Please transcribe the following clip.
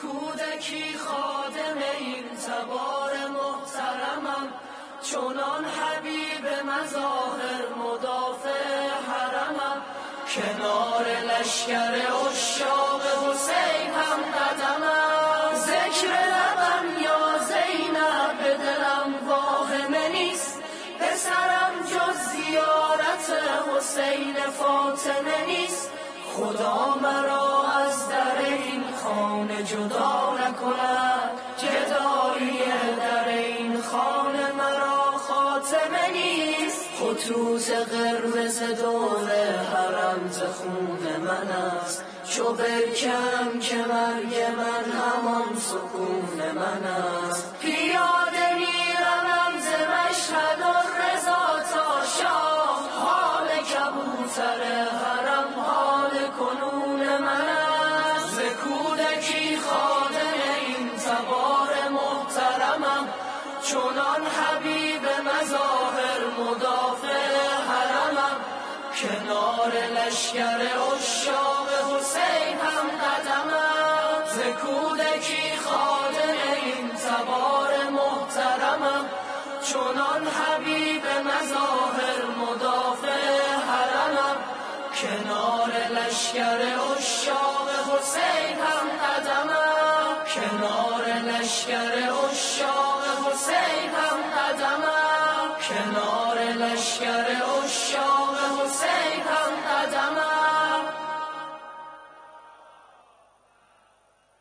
کودکی خادم این تبار محترمم، چونان حبیب مظاهر مدافع حرمم. کنار لشکر عشاق حسین هم قدمم، ذکر لبم یا زینب به دلم واهمه نیست. پسرم جز زیارت حسین فاطمه نیست. خدا مرا از در این خانه جدا نکند، جدایی در این خانه مرا خاتمه نیست. خطوط قرمز دور حرم ز خون من است، چو برکم که مرگ من همان سکون من است. پیاده میروم ز مشهد الرضا تا شاه، حال کبوتر حرم حال کنون من است. ز کودکی خادم این تبار محترمم، چونان حبیب مظاهر مدافع حرمم. کنار لشکر عشاق حسین هم قدمم، ز کودکی خادم این تبار محترمم، چونان حبیب مظاهر مدافع حرمم. کنار لشکر عشاق حسین هم قدمم، کنار لشکر عشاق حسین هم قدمم، کنار لشکر